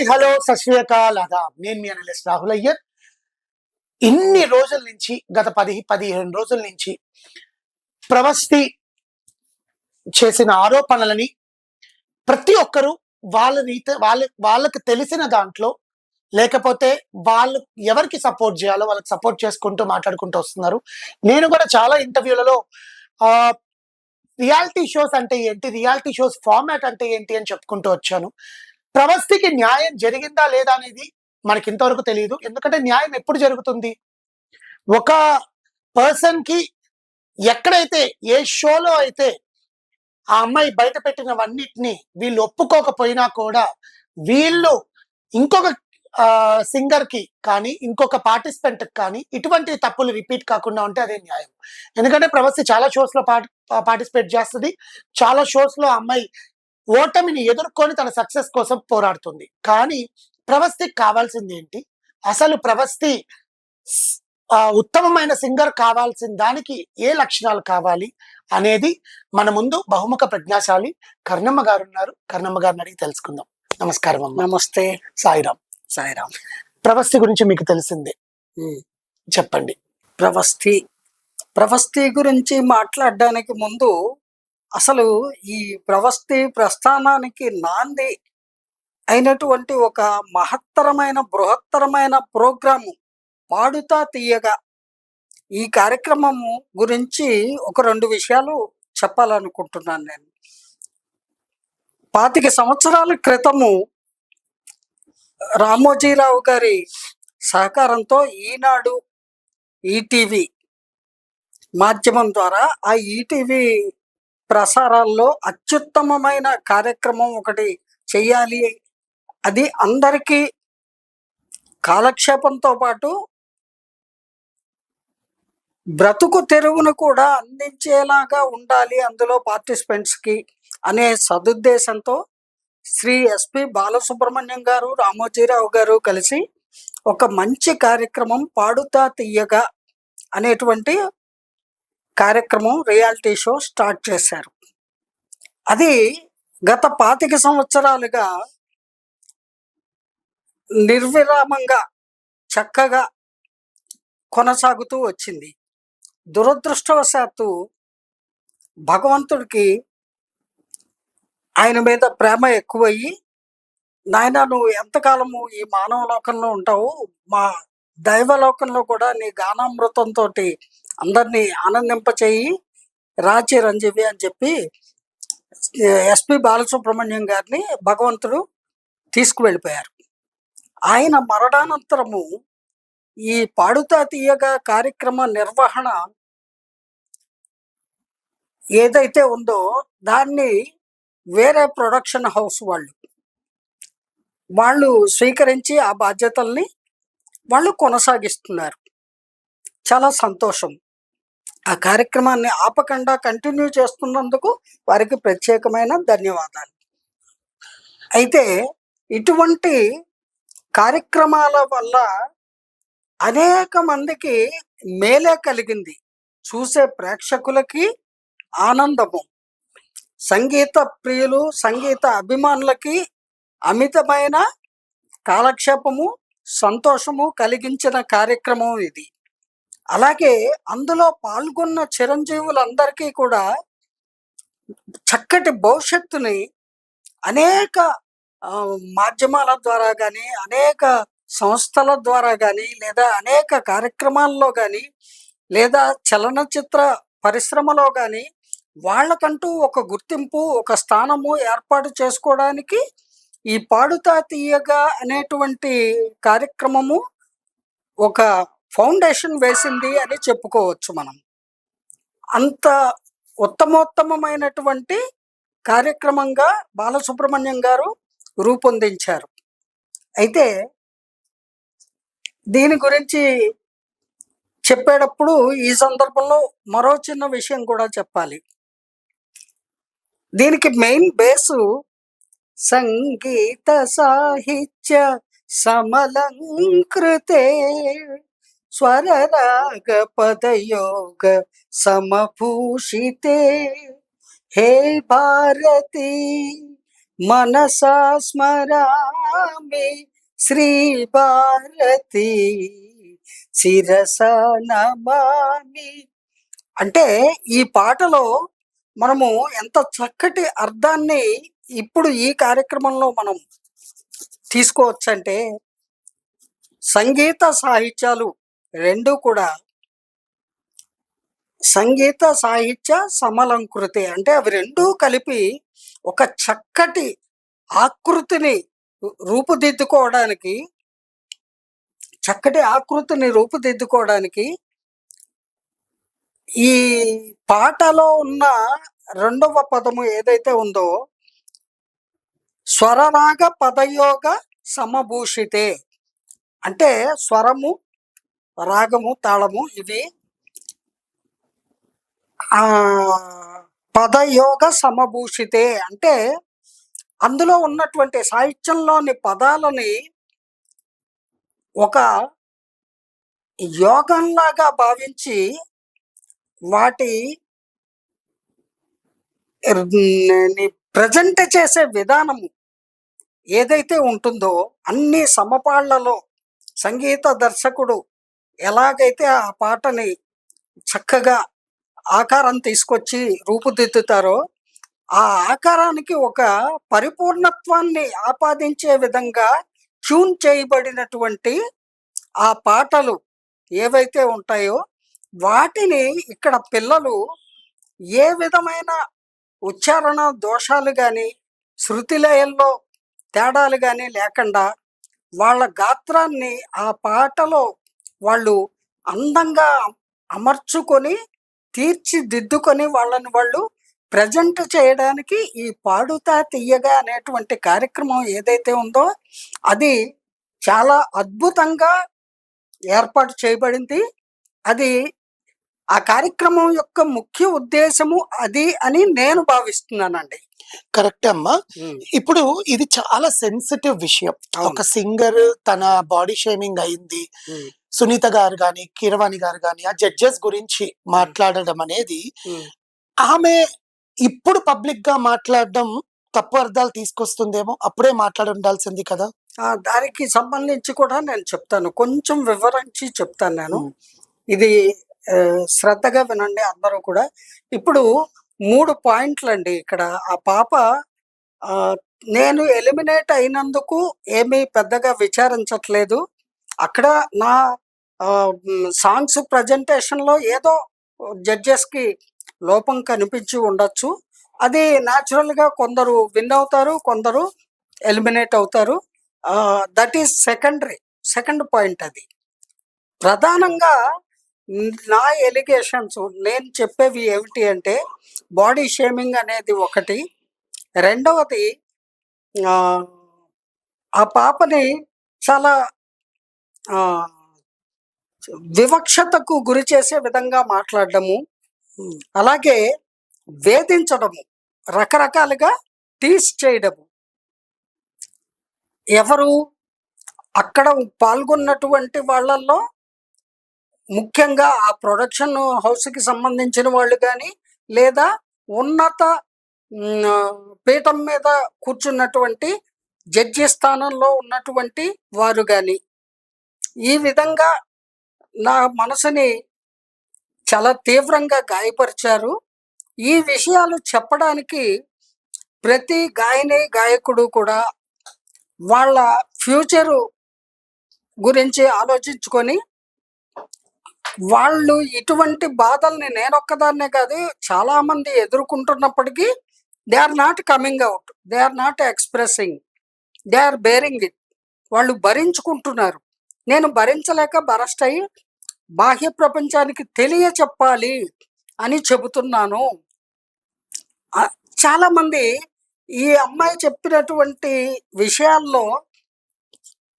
Hello, సత్ శ్రీ అకాల్, ఆదాబ్. నేను మీ analyst Rahul Iyer. ఇన్ని రోజుల నుంచి, గత 15 రోజుల నుంచి ప్రవస్తి చేసిన ఆరోపణలని ప్రతి ఒక్కరూ వాళ్ళ రీతి వాళ్ళకి తెలిసిన దాంట్లో, లేకపోతే వాళ్ళు ఎవరికి సపోర్ట్ చేయాలో వాళ్ళకి సపోర్ట్ చేసుకుంటూ మాట్లాడుకుంటూ వస్తున్నారు. నేను కూడా చాలా ఇంటర్వ్యూలలో రియాలిటీ షోస్ అంటే ఏంటి, రియాలిటీ షోస్ ఫార్మాట్ అంటే ఏంటి అని చెప్పుకుంటూ వచ్చాను. ప్రవస్తికి న్యాయం జరిగిందా లేదా అనేది మనకి ఇంతవరకు తెలియదు. ఎందుకంటే న్యాయం ఎప్పుడు జరుగుతుంది? ఒక పర్సన్ కి ఎక్కడైతే ఏ షోలో అయితే ఆ అమ్మాయి బయట పెట్టినవన్నిటిని వీళ్ళు ఒప్పుకోకపోయినా కూడా వీళ్ళు ఇంకొక సింగర్ కి కానీ ఇంకొక పార్టిసిపెంట్ కానీ ఇటువంటి తప్పులు రిపీట్ కాకుండా ఉంటే అదే న్యాయం. ఎందుకంటే ప్రవస్తి చాలా షోస్ లో పార్టిసిపేట్ చేస్తుంది. చాలా షోస్ లో అమ్మాయి ఓటమిని ఎదుర్కొని తన సక్సెస్ కోసం పోరాడుతుంది. కానీ ప్రవస్తికి కావాల్సింది ఏంటి? అసలు ప్రవస్తి ఉత్తమమైన సింగర్ కావాల్సిన దానికి ఏ లక్షణాలు కావాలి అనేది మన ముందు బహుముఖ ప్రజ్ఞాశాలి కర్ణమ్మ గారు ఉన్నారు. కర్ణమ్మ గారిని అడిగి తెలుసుకుందాం. నమస్కారం అమ్మ. నమస్తే. సాయిరామ్. సాయిరామ్. ప్రవస్తి గురించి మీకు తెలిసిందే, చెప్పండి. ప్రవస్తి గురించి మాట్లాడడానికి ముందు అసలు ఈ ప్రవస్తి ప్రస్థానానికి నాంది అయినటువంటి ఒక మహత్తరమైన బృహత్తరమైన ప్రోగ్రాము పాడుతా తీయగా, ఈ కార్యక్రమము గురించి ఒక 2 విషయాలు చెప్పాలనుకుంటున్నాను. నేను 25 సంవత్సరాల క్రితము రామోజీరావు గారి సహకారంతో ఈనాడు ఈటీవీ మాధ్యమం ద్వారా ఆ ఈటీవీ ప్రసారాల్లో అత్యుత్తమమైన కార్యక్రమం ఒకటి చెయ్యాలి. అది అందరికీ కాలక్షేపంతో పాటు బ్రతుకు తెరువును కూడా అందించేలాగా ఉండాలి అందులో పార్టిసిపెంట్స్కి అనే సదుద్దేశంతో శ్రీ ఎస్పి బాలసుబ్రహ్మణ్యం గారు, రామోజీరావు గారు కలిసి ఒక మంచి కార్యక్రమం పాడుతా తీయగా అనేటువంటి కార్యక్రమం రియాలిటీ షో స్టార్ట్ చేశారు. అది గత 25 సంవత్సరాలుగా నిర్విరామంగా చక్కగా కొనసాగుతూ వచ్చింది. దురదృష్టవశాత్తు భగవంతుడికి ఆయన మీద ప్రేమ ఎక్కువయ్యి, నాయన నువ్వు ఎంతకాలము ఈ మానవ లోకంలో ఉంటావు, మా దైవలోకంలో కూడా నీ గానామృతంతో అందరినీ ఆనందింపచేయి, రాచి రంజీవి అని చెప్పి ఎస్పి బాలసుబ్రహ్మణ్యం గారిని భగవంతుడు తీసుకువెళ్ళిపోయారు. ఆయన మరణానంతరము ఈ పాడుతా తీయగా కార్యక్రమ నిర్వహణ ఏదైతే ఉందో దాన్ని వేరే ప్రొడక్షన్ హౌస్ వాళ్ళు స్వీకరించి ఆ బాధ్యతల్ని వాళ్ళు కొనసాగిస్తున్నారు. చాలా సంతోషం. ఆ కార్యక్రమాన్ని ఆపకుండా కంటిన్యూ చేస్తున్నందుకు వారికి ప్రత్యేకమైన ధన్యవాదాలు. అయితే ఇటువంటి కార్యక్రమాల వల్ల అనేక మందికి మేలే కలిగింది. చూసే ప్రేక్షకులకి ఆనందము, సంగీత ప్రియులు, సంగీత అభిమానులకి అమితమైన కాలక్షేపము, సంతోషము కలిగించిన కార్యక్రమం ఇది. అలాగే అందులో పాల్గొన్న చిరంజీవులందరికీ కూడా చక్కటి భవిష్యత్తుని అనేక మాధ్యమాల ద్వారా కానీ, అనేక సంస్థల ద్వారా కానీ, లేదా అనేక కార్యక్రమాల్లో కానీ, లేదా చలనచిత్ర పరిశ్రమలో కానీ వాళ్ళకంటూ ఒక గుర్తింపు, ఒక స్థానము ఏర్పాటు చేసుకోవడానికి ఈ పాడుతా తీయగా అనేటువంటి కార్యక్రమము ఒక ఫౌండేషన్ వేసింది అని చెప్పుకోవచ్చు మనం. అంత ఉత్తమోత్తమైనటువంటి కార్యక్రమంగా బాలసుబ్రహ్మణ్యం గారు రూపొందించారు. అయితే దీని గురించి చెప్పేటప్పుడు ఈ సందర్భంలో మరో చిన్న విషయం కూడా చెప్పాలి. దీనికి మెయిన్ బేసు సంగీత సాహిత్య సమలంకృతే స్వరరాగ పదయోగ సమభూషితే హే భారతి మనసా స్మరామి శ్రీ భారతి శిరస నమామి. అంటే ఈ పాటలో మనము ఎంత చక్కటి అర్థాన్ని ఇప్పుడు ఈ కార్యక్రమంలో మనం తీసుకోవచ్చంటే, సంగీత సాహిత్యాలు రెండు కూడా సంగీత సాహిత్య సమలంకృతి. అంటే అవి రెండూ కలిపి ఒక చక్కటి ఆకృతిని రూపుదిద్దుకోవడానికి ఈ పాటలో ఉన్న రెండవ పదము ఏదైతే ఉందో, స్వరరాగ పదయోగ సమభూషితే. అంటే స్వరము, రాగము, తాళము ఇవి ఆ పదయోగ సమభూషితే అంటే అందులో ఉన్నటువంటి సాహిత్యంలోని పదాలని ఒక యోగంలాగా భావించి వాటి ప్రజెంట్ చేసే విధానము ఏదైతే ఉంటుందో, అన్ని సమపాళ్లలో సంగీత దర్శకుడు ఎలాగైతే ఆ పాటని చక్కగా ఆకారం తీసుకొచ్చి రూపుదిద్దుతారో, ఆ ఆకారానికి ఒక పరిపూర్ణత్వాన్ని ఆపాదించే విధంగా ట్యూన్ చేయబడినటువంటి ఆ పాటలు ఏవైతే ఉంటాయో, వాటిని ఇక్కడ పిల్లలు ఏ విధమైన ఉచ్చారణ దోషాలు కానీ, శృతి లయల్లో తేడాలు కానీ లేకుండా వాళ్ళ గాత్రాన్ని ఆ పాటలో వాళ్ళు అందంగా అమర్చుకొని, తీర్చిదిద్దుకొని వాళ్ళని వాళ్ళు ప్రజెంట్ చేయడానికి ఈ పాడుతా తీయగా అనేటువంటి కార్యక్రమం ఏదైతే ఉందో, అది చాలా అద్భుతంగా ఏర్పాటు చేయబడింది. అది ఆ కార్యక్రమం యొక్క ముఖ్య ఉద్దేశము అది అని నేను భావిస్తున్నానండి. కరెక్టే అమ్మా. ఇప్పుడు ఇది చాలా సెన్సిటివ్ విషయం. ఒక సింగర్ తన బాడీ షేమింగ్ అయింది. సునీత గారు గాని, కీరవాణి గారు గాని ఆ జడ్జెస్ గురించి మాట్లాడడం అనేది, ఆమె ఇప్పుడు పబ్లిక్ గా మాట్లాడడం తప్పు అర్థాలు తీసుకొస్తుందేమో. అప్పుడే మాట్లాడి ఉండాల్సింది కదా. దానికి సంబంధించి కూడా నేను చెప్తాను, కొంచెం వివరించి చెప్తాను నేను. ఇది శ్రద్ధగా వినండి అందరూ కూడా. ఇప్పుడు 3 పాయింట్లు అండి ఇక్కడ. ఆ పాప నేను ఎలిమినేట్ అయినందుకు ఏమీ పెద్దగా విచారించట్లేదు. అక్కడ నా సాంగ్స్ ప్రజెంటేషన్లో ఏదో జడ్జెస్కి లోపం కనిపించి ఉండొచ్చు. అది న్యాచురల్గా కొందరు విన్ అవుతారు, కొందరు ఎలిమినేట్ అవుతారు. That is second point. అది ప్రధానంగా నా ఎలిగేషన్స్, నేను చెప్పేవి ఏమిటి అంటే, బాడీ షేమింగ్ అనేది ఒకటి. రెండవది, ఆ పాపని చాలా వివక్షతకు గురి చేసే విధంగా మాట్లాడడము, అలాగే వేధించడము, రకరకాలుగా టీస్ చేయడము. ఎవరు అక్కడ పాల్గొన్నటువంటి వాళ్ళల్లో ముఖ్యంగా ఆ ప్రొడక్షన్ హౌస్కి సంబంధించిన వాళ్ళు కానీ, లేదా ఉన్నత పీఠం మీద కూర్చున్నటువంటి జడ్జి స్థానంలో ఉన్నటువంటి వారు కానీ, ఈ విధంగా నా మనసుని చాలా తీవ్రంగా గాయపరిచారు. ఈ విషయాలు చెప్పడానికి ప్రతి గాయకుడు కూడా వాళ్ళ ఫ్యూచరు గురించి ఆలోచించుకొని, వాళ్ళు ఇటువంటి బాధల్ని నేనొక్కదాన్నే కాదు చాలా మంది ఎదుర్కొంటున్నప్పటికీ they are not coming out, they are not expressing, they are bearing it. వాళ్ళు భరించుకుంటున్నారు. నేను భరించలేక బరస్ట్ అయ్యి బాహ్య ప్రపంచానికి తెలియచెప్పాలి అని చెబుతున్నాను. చాలా మంది ఈ అమ్మాయి చెప్పినటువంటి విషయాల్లో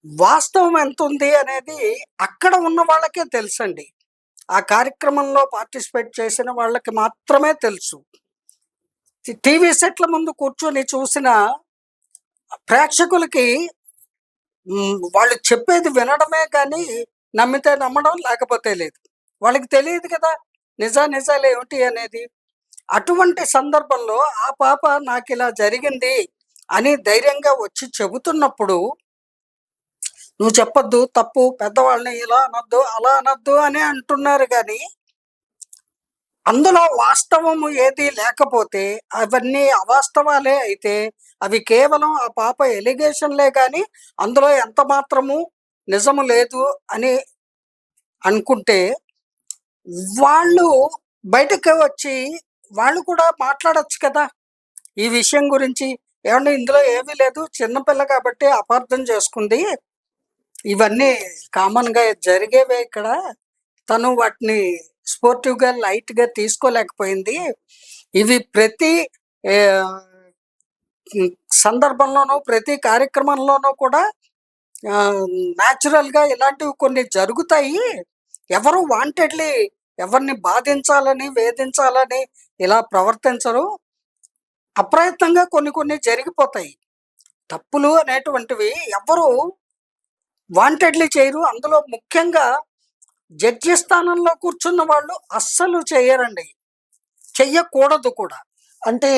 వాస్తవం ఎంత ఉంది అనేది అక్కడ ఉన్న వాళ్ళకే తెలుసండి. ఆ కార్యక్రమంలో పార్టిసిపేట్ చేసిన వాళ్ళకి మాత్రమే తెలుసు. టీవీ సెట్ల ముందు కూర్చొని చూసిన ప్రేక్షకులకి వాళ్ళు చెప్పేది వినడమే కానీ నమ్మితే నమ్మడం, లేకపోతే లేదు. వాళ్ళకి తెలియదు కదా నిజాలు ఏమిటి అనేది. అటువంటి సందర్భంలో ఆ పాప నాకు ఇలా జరిగింది అని ధైర్యంగా వచ్చి చెబుతున్నప్పుడు నువ్వు చెప్పొద్దు, తప్పు, పెద్దవాళ్ళని ఇలా అనొద్దు, అలా అనొద్దు అని అంటున్నారు గాని, అందులో వాస్తవము ఏదీ లేకపోతే, అవన్నీ అవాస్తవాలే అయితే, అవి కేవలం ఆ పాప ఎలిగేషన్‌లే గాని, అందులో ఎంత మాత్రము నిజము లేదు అని అనుకుంటే, వాళ్ళు బయటకి వచ్చి వాళ్ళు కూడా మాట్లాడొచ్చు కదా! ఈ విషయం గురించి. ఏవండీ ఇందులో ఏమీ లేదు. చిన్న పిల్ల కాబట్టి అపార్థం చేసుకుంది. ఇవన్నీ కామన్‌గా జరిగేవే ఇక్కడ. తను వాటిని స్పోర్టివ్‌గా, లైట్‌గా తీసుకోలేకపోయింది. ఇవి ప్రతి ఆహ్, హ్మ్, సందర్భంలోనూ, ప్రతి కార్యక్రమంలోనూ కూడా ఆహ్, న్యాచురల్‌గా ఇలాంటివి కొన్ని జరుగుతాయి. ఎవరు వాంటెడ్‌లీ ఎవరిని బాధించాలని, వేధించాలని ఇలా ప్రవర్తించరు. అప్రయత్నంగా కొన్ని కొన్ని జరిగిపోతాయి. తప్పులు అనేటువంటివి ఎవ్వరు వాంటెడ్‌లీ చేయరు. అందులో ముఖ్యంగా జడ్జి స్థానంలో కూర్చున్న వాళ్ళు అస్సలు చెయ్యరండి. చెయ్యకూడదు కూడా. అంటే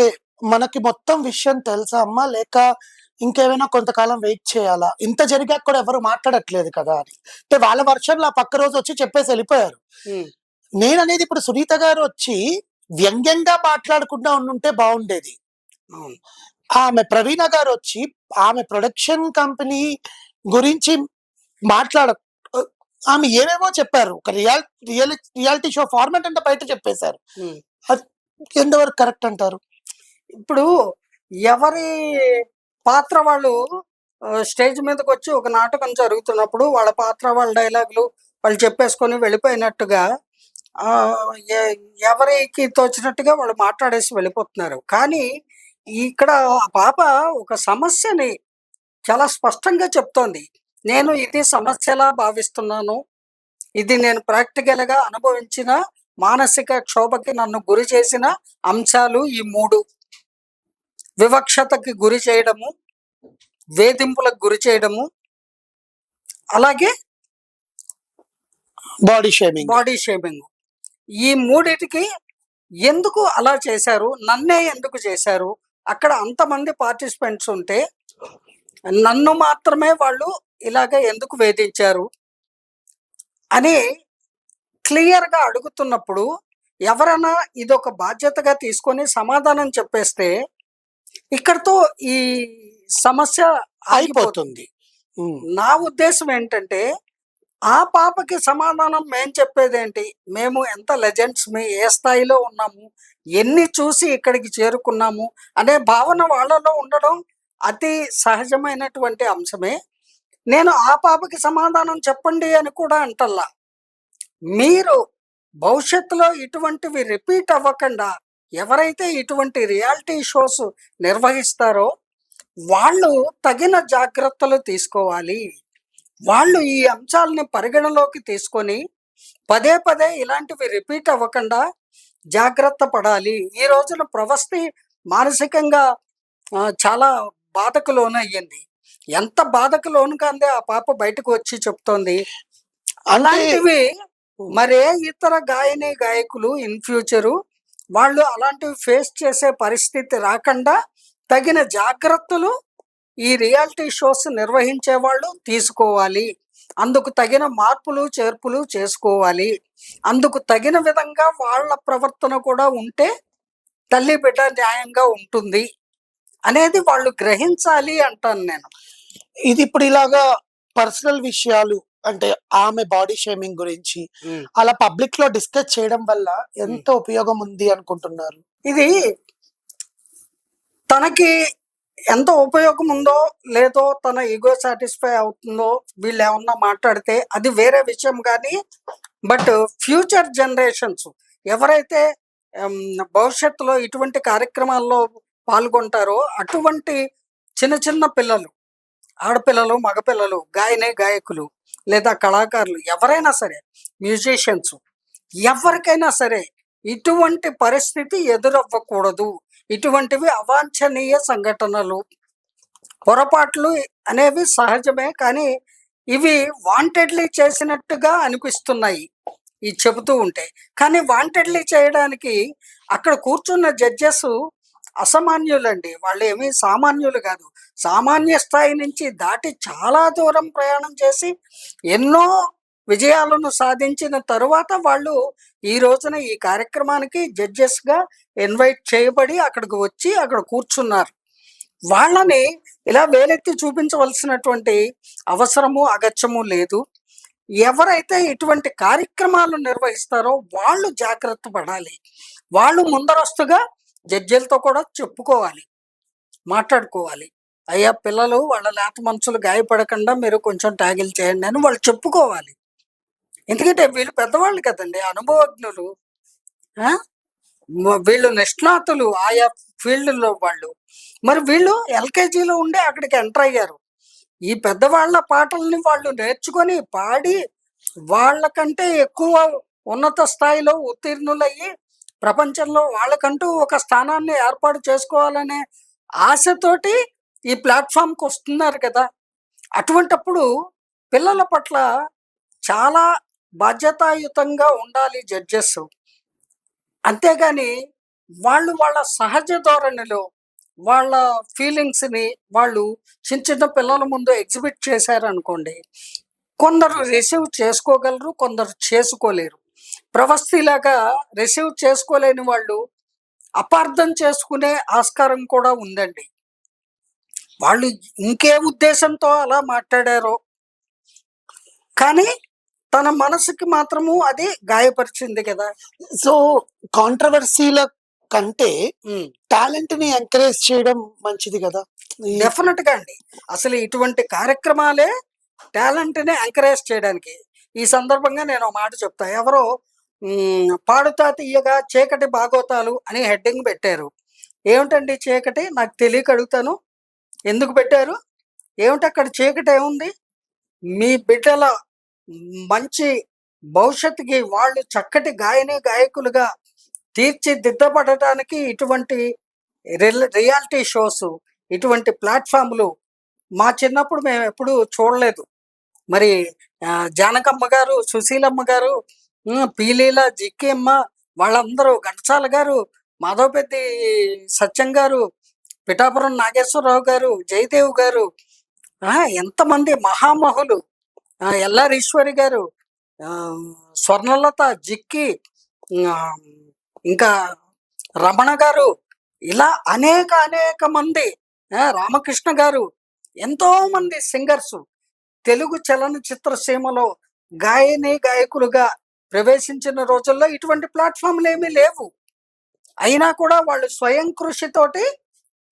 మనకి మొత్తం విషయం తెలుసా అమ్మా? లేక ఇంకేమైనా కొంతకాలం వెయిట్ చేయాలా? ఇంత జరిగాక కూడా ఎవరు మాట్లాడట్లేదు కదా అని. అంటే వాళ్ళ వర్షన్‌లో ఆ పక్క రోజొచ్చి చెప్పేసి ఎళ్ళిపోయారు. హ్మ్. నేననేది ఇప్పుడు సునీత గారొచ్చి వ్యంగ్యంగా మాట్లాడకుండా ఉండుంటే బావుండేది. అవును. ఆమె ప్రవీణ గారొచ్చి ఆమె ప్రొడక్షన్ కంపెనీ గురించి మాట్లాడ ఆహ్, ఆమె ఏవేవో చెప్పారు. ఒక రియాలిటీ షో ఫార్మాట్ అంతా బయట చెప్పేసారు. హ్మ్. అది ఎంతవరకు కరెక్ట్ అంటారు? ఇప్పుడు ఎవరి పాత్ర వాళ్ళు స్టేజ్ మీదకొచ్చి ఒక నాటకం జరుగుతున్నప్పుడు వాళ్ళ పాత్ర, వాళ్ళ డైలాగులు వాళ్ళు చెప్పేసుకొని వెళ్ళిపోయినట్టుగా ఆహ్, ఎ ఎవరికి తోచినట్టుగా వాళ్ళు మాట్లాడేసి వెళ్ళిపోతున్నారు. కానీ ఇక్కడ ఆ పాప ఒక సమస్యని చాలా స్పష్టంగా చెప్తోంది. నేను ఇది సమస్యలా భావిస్తున్నాను. ఇది నేను ప్రాక్టికల్‌గా అనుభవించిన మానసిక క్షోభకి నన్ను గురి చేసిన అంశాలు ఈ 3. వివక్షతకి గురి చేయడము, వేధింపులకు గురి చేయడము, అలాగే బాడీ షేమింగ్. Body shaming. ఈ మూడిటికి ఎందుకు అలా చేశారు? నన్నే ఎందుకు చేశారు? అక్కడ అంతమంది పార్టిసిపెంట్స్ ఉంటే, నన్ను మాత్రమే వాళ్ళు ఇలాగ ఎందుకు వేధించారు? అని క్లియర్‌గా అడుగుతున్నప్పుడు, ఎవరైనా ఇదొక బాధ్యతగా తీసుకొని సమాధానం చెప్పేస్తే, ఇక్కడితో ఈ సమస్య ఆగిపోతుంది. అయిపోతుంది. హ్మ్. నా ఉద్దేశ్యం ఏంటంటే, ఆ పాపకి సమాధానం మేము చెప్పేదేంటి? మేము ఎంత లెజెండ్స్‌మి, ఏ స్థాయిలో ఉన్నాము, ఎన్ని చూసి ఇక్కడికి చేరుకున్నాము అనే భావన వాళ్ళలో ఉండడం అతి సహజమైనటువంటి అంశమే. నేను ఆ పాపకి సమాధానం చెప్పండి అని కూడా అంటల్లా. మీరు భవిష్యత్తులో ఇటువంటివి రిపీట్ అవ్వకుండా ఎవరైతే ఇటువంటి రియాలిటీ షోస్ నిర్వహిస్తారో వాళ్ళు తగిన జాగ్రత్తలు తీసుకోవాలి. వాళ్ళు ఈ అంశాలని పరిగణలోకి తీసుకొని పదే పదే ఇలాంటివి రిపీట్ అవ్వకుండా జాగ్రత్త పడాలి. ఈ రోజున ప్రవస్థి మానసికంగా చాలా బాధకు లోనయ్యింది. ఎంత బాధకు లోను కాందే ఆ పాప బయటకు వచ్చి చెప్తోంది. అంటే అలాంటివి మరే ఇతర గాయని, గాయకులు ఇన్ ఫ్యూచరు వాళ్ళు అలాంటివి ఫేస్ చేసే పరిస్థితి రాకుండా తగిన జాగ్రత్తలు ఈ రియాలిటీ షోస్ నిర్వహించే వాళ్ళు తీసుకోవాలి. అందుకు తగిన మార్పులు, చేర్పులు చేసుకోవాలి. అందుకు తగిన విధంగా వాళ్ళ ప్రవర్తన కూడా ఉంటే తల్లి, బిడ్డ న్యాయంగా ఉంటుంది అనేది వాళ్ళు గ్రహించాలి అంటాను నేను. ఇది ఇప్పుడు ఇలాగా పర్సనల్ విషయాలు అంటే ఆమె బాడీ షేమింగ్ గురించి హ్మ్. అలా పబ్లిక్‌లో డిస్కస్ చేయడం వల్ల హ్మ్. ఎంత ఉపయోగం ఉంది అనుకుంటున్నారు? ఇది తనకి ఎంత ఉపయోగం ఉందో, లేదో తన ఇగో సాటిస్ఫై అవుతుందో వీళ్ళేమన్నా మాట్లాడితే అది వేరే విషయం గానీ, బట్ ఫ్యూచర్ జనరేషన్స్ ఎవరైతే హ్మ్, భవిష్యత్తులో ఇటువంటి కార్యక్రమాల్లో పాల్గొంటారో అటువంటి చిన్న చిన్న పిల్లలు, ఆడపిల్లలు, మగపిల్లలు, గాయని, గాయకులు లేదా కళాకారులు ఎవరైనా సరే, మ్యూజిషియన్స్ ఎవరికైనా సరే ఇటువంటి పరిస్థితి ఎదురవ్వకూడదు. ఇటువంటివి అవాంఛనీయ సంఘటనలు, పొరపాట్లు అనేవి సహజమే. కానీ ఇవి వాంటెడ్‌లీ చేసినట్టుగా అనిపిస్తున్నాయి. ఇది చెబుతూ ఉంటే. కానీ వాంటెడ్‌లీ చేయడానికి అక్కడ కూర్చున్న జడ్జెస్ అసామాన్యులండి. వాళ్ళేమి సామాన్యులు కాదు. సామాన్య స్థాయి నుంచి దాటి చాలా దూరం ప్రయాణం చేసి ఎన్నో విజయాలను సాధించిన తరువాత వాళ్ళు ఈ రోజున ఈ కార్యక్రమానికి జడ్జెస్‌గా ఇన్వైట్ చేయబడి అక్కడికి వచ్చి అక్కడ కూర్చున్నారు. వాళ్ళని ఇలా వేలెత్తి చూపించవలసినటువంటి అవసరము, అగత్యము లేదు. ఎవరైతే ఇటువంటి కార్యక్రమాలు నిర్వహిస్తారో వాళ్ళు జాగ్రత్త పడాలి. వాళ్ళు ముందరస్తుగా జడ్జిలతో కూడా చెప్పుకోవాలి, మాట్లాడుకోవాలి. అయ్యా పిల్లలు వాళ్ళ లేత మనసులు గాయపడకుండా మీరు కొంచెం ట్యాకిల్ చేయండి అని వాళ్ళు చెప్పుకోవాలి. ఎందుకంటే వీళ్ళు పెద్దవాళ్ళు కదండీ, అనుభవజ్ఞులు. ఆ! వీళ్ళు నిష్ణాతులు ఆయా ఫీల్డ్‌లో వాళ్ళు. మరి వీళ్ళు ఎల్‌కేజీలో ఉండే అక్కడికి ఎంటర్ అయ్యారు. ఈ పెద్దవాళ్ళ పాటల్ని వాళ్ళు నేర్చుకొని, పాడి, వాళ్ళకంటే ఎక్కువ ఉన్నత స్థాయిలో ఉత్తీర్ణులయ్యి, ప్రపంచంలో వాళ్ళకంటూ ఒక స్థానాన్ని ఏర్పాటు చేసుకోవాలనే ఆశతోటి ఈ ప్లాట్‌ఫార్మ్‌కొస్తున్నారు కదా! అటువంటప్పుడు పిల్లల పట్ల చాలా బాధ్యతాయుతంగా ఉండాలి జడ్జెస్. అంతేగాని వాళ్ళు వాళ్ళ సహజ ధోరణిలో వాళ్ళ ఫీలింగ్స్‌ని వాళ్ళు చిన్న చిన్న పిల్లల ముందు ఎగ్జిబిట్ చేశారనుకోండి, కొందరు రిసీవ్ చేసుకోగలరు, కొందరు చేసుకోలేరు. ప్రవస్థిలాగా రిసీవ్ చేసుకోలేని వాళ్ళు అపార్థం చేసుకునే ఆస్కారం కూడా ఉందండి. వాళ్ళు ఇంకే ఉద్దేశంతో అలా మాట్లాడారో, కానీ తన మనసుకి మాత్రము అది గాయపరిచింది కదా! సో, కాంట్రోవర్సీ‌ల కంటే హ్మ్. టాలెంట్‌ని ఎంకరేజ్ చేయడం మంచిది గదా! ఈ డెఫినిట్‌గా అండి. అసలు ఇటువంటి కార్యక్రమాలే టాలెంట్‌ని ఎంకరేజ్ చేయడానికి. ఈ సందర్భంగా నేను ఓ మాట చెప్తా. ఎవరో 'పాడుతా తీయగా చీకటి బాగోతాలు' అని హెడ్డింగ్ పెట్టారు. ఏమిటండి చీకటి? నాకు తెలియక అడుగుతాను. ఎందుకు పెట్టారు? ఏమిటక్కడ చీకటేముంది? మీ బిడ్డల మంచి భవిష్యత్తుకి వాళ్ళు చక్కటి గాయకులుగా తీర్చిదిద్దబడటానికి ఇటువంటి రియాలిటీ షోస్, ఇటువంటి ప్లాట్‌ఫార్మ్‌లు మా చిన్నప్పుడు మేమెప్పుడూ చూడలేదు. మరి జానకమ్మ గారు, సుశీలమ్మ గారు, పీలీల, జిక్కి అమ్మ వాళ్ళందరూ, ఘంటసాల గారు, మాధవపెద్ది సత్యం గారు, పిఠాపురం నాగేశ్వరరావు గారు, జయదేవ్ గారు, ఎంతమంది మహామహులు, ఎల్ఆర్ ఈశ్వరి గారు, స్వర్ణలత, జిక్కి, ఆహ్, ఇంకా రమణ గారు, ఇలా అనేక మంది, రామకృష్ణ గారు, ఎంతోమంది సింగర్సు తెలుగు చలనచిత్ర సీమలో గాయకులుగా ప్రవేశించిన రోజుల్లో ఇటువంటి ప్లాట్‌ఫార్మ్‌లేమీ లేవు. అయినా కూడా వాళ్ళు స్వయం కృషితోటి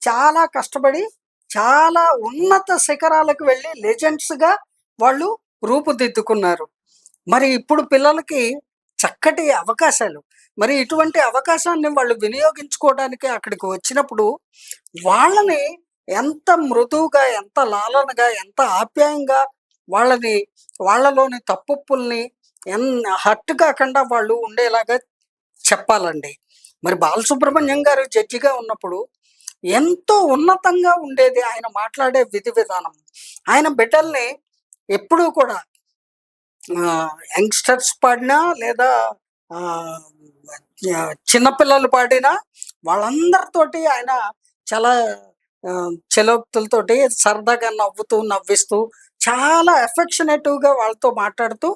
చాలా కష్టపడి, చాలా ఉన్నత శిఖరాలకు వెళ్ళి లెజెండ్స్‌గా వాళ్ళు రూపుదిద్దుకున్నారు. మరి ఇప్పుడు పిల్లలకి చక్కటి అవకాశాలు. మరి ఇటువంటి అవకాశాన్ని వాళ్ళు వినియోగించుకోవడానికి అక్కడికి వచ్చినప్పుడు వాళ్ళని ఎంత మృదువుగా, ఎంత లాలనగా, ఎంత ఆప్యాయంగా వాళ్ళలోని తప్పొప్పుల్ని హర్ట్ కాకుండా వాళ్ళు ఉండేలాగా చెప్పాలండి. మరి బాలసుబ్రహ్మణ్యం గారు జడ్జిగా ఉన్నప్పుడు ఎంతో ఉన్నతంగా ఉండేది ఆయన మాట్లాడే విధి విధానం. ఆయన బిడ్డల్ని ఎప్పుడూ కూడా యంగ్‌స్టర్స్ పాడినా లేదా ఆహ్, చిన్న పిల్లలు పాడినా వాళ్ళందరితోటి ఆయన చాలా చలోక్తులతోటి సరదాగా నవ్విస్తూ చాలా ఎఫెక్షనేటివ్‌గా వాళ్ళతో మాట్లాడుతూ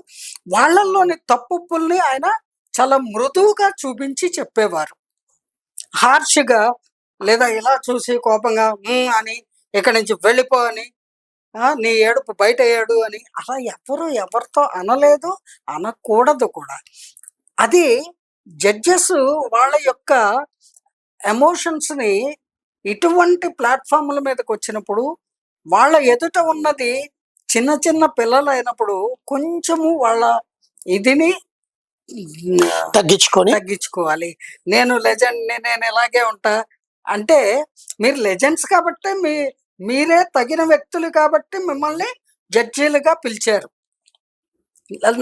వాళ్ళలోని తప్పొప్పుల్ని ఆయన చాలా మృదువుగా చూపించి చెప్పేవారు. హార్ష్‌గా లేదా ఇలా చూసి కోపంగా అని ఇక్కడి నుంచి వెళ్ళిపో అని, నీ ఏడుపు బయట ఏడు అని అలా ఎవరితో అనలేదు, అనకూడదు కూడా. అది జడ్జెస్ వాళ్ళ యొక్క ఎమోషన్స్‌ని ఇటువంటి ప్లాట్‌ఫార్మ్‌ల మీదకొచ్చినప్పుడు వాళ్ళ ఎదుట ఉన్నది చిన్న పిల్లలైనప్పుడు కొంచెము వాళ్ళ ఇదిని తగ్గించుకోవాలి. నేను లెజెండ్‌ని, నేను ఇలాగే ఉంటా అంటే, మీరు లెజెండ్స్ కాబట్టే మీరే తగిన వ్యక్తులు కాబట్టి మిమ్మల్ని జడ్జీలుగా పిలిచారు.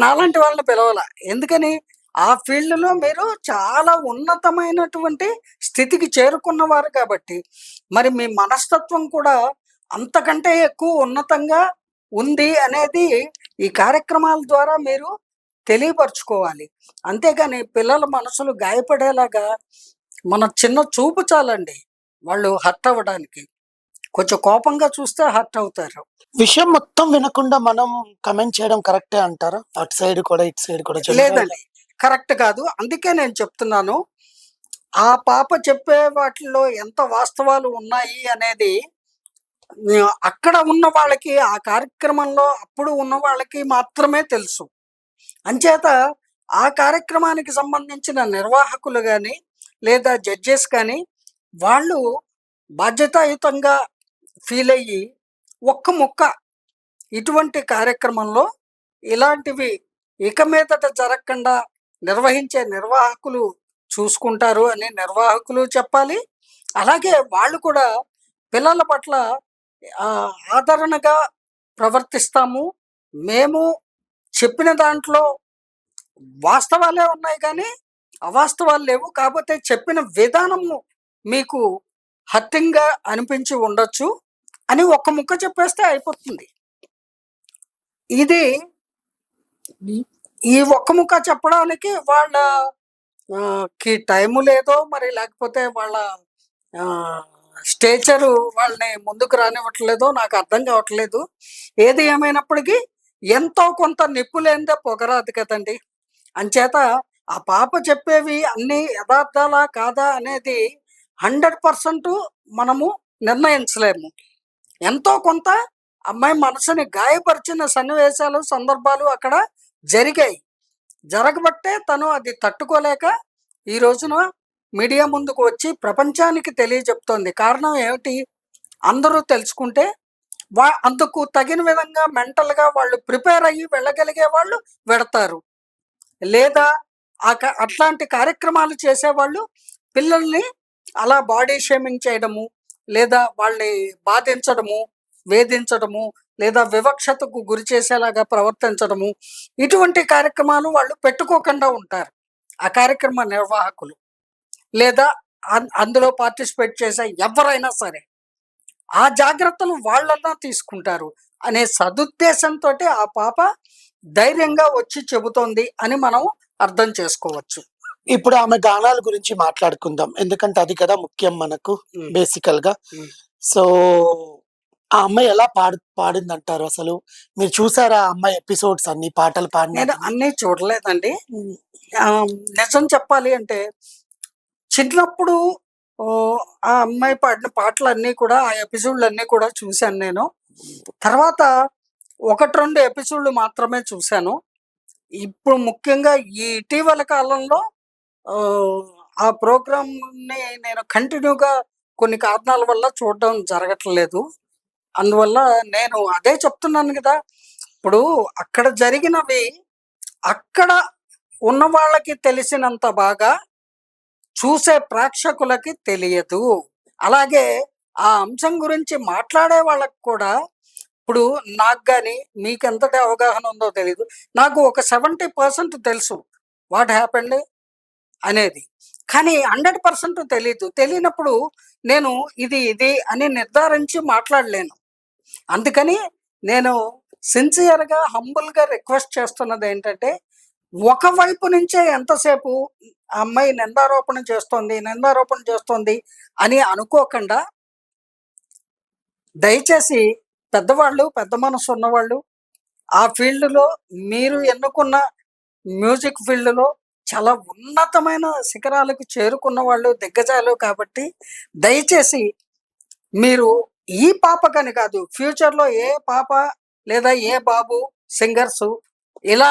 నాలాంటి వాళ్ళని పిలవల. ఎందుకని? ఆ ఫీల్డ్‌లో మీరు చాలా ఉన్నతమైనటువంటి స్థితికి చేరుకున్నవారు కాబట్టి. మరి మీ మనస్తత్వం కూడా అంతకంటే ఎక్కువ ఉన్నతంగా ఉంది అనేది ఈ కార్యక్రమాల ద్వారా మీరు తెలియపరుచుకోవాలి. అంతేగాని పిల్లల మనసులు గాయపడేలాగా మన చిన్న చూపు చాలండి. వాళ్ళు హర్ట్ అవ్వడానికి. కొంచెం కోపంగా చూస్తే హర్ట్ అవుతారు. విషయం మొత్తం వినకుండా మనం కమెంట్ చేయడం కరెక్టే అంటారా? అటు సైడ్ కూడా, ఇటు సైడ్ కూడా జనరల్‌గా లేదండి. కరెక్ట్ కాదు. అందుకే నేను చెప్తున్నాను. ఆ పాప చెప్పే వాటిల్లో ఎంత వాస్తవాలు ఉన్నాయి అనేది అక్కడ ఉన్న వాళ్ళకి, ఆ కార్యక్రమంలో అప్పుడు ఉన్న వాళ్ళకి మాత్రమే తెలుసు. అంచేత ఆ కార్యక్రమానికి సంబంధించిన నిర్వాహకులు గాని, లేదా జడ్జెస్ కానీ, వాళ్ళు బాధ్యతాయుతంగా ఫీలయ్యి ఒక్క ముక్క ఇటువంటి కార్యక్రమంలో ఇలాంటివి ఇక మీదట జరగకుండా నిర్వహించే నిర్వాహకులు చూసుకుంటారు అని నిర్వాహకులు చెప్పాలి. అలాగే వాళ్ళు కూడా పిల్లల పట్ల ఆదరణగా ప్రవర్తిస్తాము. మేము చెప్పిన దాంట్లో వాస్తవాలే ఉన్నాయి కానీ, అవాస్తవాలు లేవు. కాపోతే చెప్పిన విధానము మీకు హర్టింగ్‌గా అనిపించి ఉండొచ్చు అని ఒక్క ముక్క చెప్పేస్తే అయిపోతుంది. ఇది ఈ ఒక్క ముక్క చెప్పడానికి వాళ్ళ కి టైము లేదో మరి, లేకపోతే వాళ్ళ స్టేచరు వాళ్ళని ముందుకు రానివ్వట్లేదో నాకు అర్థం కావట్లేదు. ఏది ఏమైనప్పటికీ ఎంతో కొంత నిప్పు లేనిదే పొగరాదు కదండి. అంచేత ఆ పాప చెప్పేవి అన్నీ యథార్థాలా కాదా అనేది 100% మనము నిర్ణయించలేము. ఎంతో కొంత అమ్మాయి మనసుని గాయపరిచిన సన్నివేశాలు, సందర్భాలు అక్కడ జరిగాయి. జరగబట్టే తను అది తట్టుకోలేక ఈ రోజున మీడియా ముందుకు వచ్చి ప్రపంచానికి తెలియజెప్తోంది. కారణం ఏమిటి? అందరూ తెలుసుకుంటే అందుకు తగిన విధంగా మెంటల్‌గా వాళ్ళు ప్రిపేర్ అయ్యి వెళ్ళగలిగే వాళ్ళు వెడతారు. లేదా అట్లాంటి కార్యక్రమాలు చేసేవాళ్ళు పిల్లల్ని అలా బాడీ షేమింగ్ చేయడము, లేదా వాళ్ళని బాధించడము, వేధించడము, లేదా వివక్షతకు గురి చేసేలాగా ప్రవర్తించడము, ఇటువంటి కార్యక్రమాలు వాళ్ళు పెట్టుకోకుండా ఉంటారు. ఆ కార్యక్రమ నిర్వాహకులు లేదా అందులో పార్టిసిపేట్ చేసే ఎవరైనా సరే. ఆ జాగ్రత్తలు వాళ్ళన్నా తీసుకుంటారు అనే సదుద్దేశంతోటి ఆ పాప ధైర్యంగా వచ్చి చెబుతోంది అని మనం అర్థం చేసుకోవచ్చు. ఇప్పుడు ఆమె గానాల గురించి మాట్లాడుకుందాం. ఎందుకంటే అది కదా ముఖ్యం మనకు బేసికల్‌గా. సో, ఆ అమ్మాయి ఎలా పాడిందంటారు అసలు? మీరు చూసారా ఆ అమ్మాయి ఎపిసోడ్స్ అన్ని పాటలు నేను పాడినవి? అన్నీ చూడలేదండి. నిజం చెప్పాలి అంటే చిన్నప్పుడు ఆ అమ్మాయి పాడిన పాటలన్నీ కూడా, ఆ ఎపిసోడ్‌లన్నీ కూడా చూశాను నేను. తర్వాత 1, 2 ఎపిసోడ్‌లు మాత్రమే చూశాను. ఇప్పుడు ముఖ్యంగా ఈ ఇటీవల కాలంలో ఆ ప్రోగ్రామ్‌ని నేను కంటిన్యూగా కొన్ని కారణాల వల్ల చూడడం జరగట్లేదు. అందువల్ల నేను అదే చెప్తున్నాను గదా! ఇప్పుడు అక్కడ జరిగినవి అక్కడ ఉన్న వాళ్ళకి తెలిసినంత బాగా చూసే ప్రేక్షకులకి తెలియదు. అలాగే ఆ అంశం గురించి మాట్లాడే వాళ్ళకి కూడా ఇప్పుడు నాకు గాని, మీకెంతటి అవగాహన ఉందో తెలీదు. నాకు ఒక 70% తెలుసు వాట్ హ్యాపెండ్ అనేది. కానీ 100% తెలీదు. తెలియనప్పుడు నేను ఇది అని నిర్ధారించి మాట్లాడలేను. అందుకని నేను సిన్సియర్‌గా, హంబుల్‌గా రిక్వెస్ట్ చేస్తున్నదేంటంటే, ఒకవైపు నుంచే ఎంతసేపు ఆ అమ్మాయి నిందారోపణ చేస్తోంది అని అనుకోకుండా, దయచేసి పెద్దవాళ్ళు, పెద్ద మనసు ఉన్నవాళ్ళు, ఆ ఫీల్డ్‌లో మీరు ఎన్నుకున్న మ్యూజిక్ ఫీల్డ్‌లో చాలా ఉన్నతమైన శిఖరాలకు చేరుకున్న వాళ్ళు, దిగ్గజాలు కాబట్టి దయచేసి మీరు ఈ పాపకని కాదు, ఫ్యూచర్‌లో ఏ పాప లేదా ఏ బాబు సింగర్సు ఇలా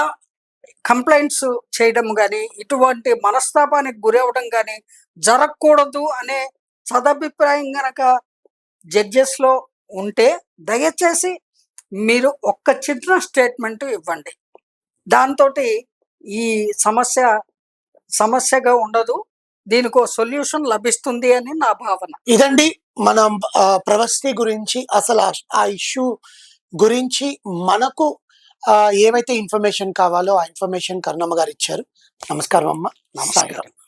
కంప్లెయింట్స్ చేయడం గాని, ఇటువంటి మనస్తాపానికి గురవ్వడం గాని జరగకూడదు అనే సదభిప్రాయం గనక జడ్జెస్‌లో ఉంటే, దయచేసి మీరు ఒక్క చిన్న స్టేట్మెంట్ ఇవ్వండి. దాంతోటి ఈ సమస్యగా ఉండదు. దీనికో సొల్యూషన్ లభిస్తుంది అని నా భావన. ఇదండి మనం ప్రవస్తి గురించి అసలు ఆ ఇష్యూ గురించి మనకు ఏవైతే ఇన్ఫర్మేషన్ కావాలో ఆ ఇన్ఫర్మేషన్ కరుణమ్మ గారు ఇచ్చారు. నమస్కారం అమ్మ. నమస్కారం.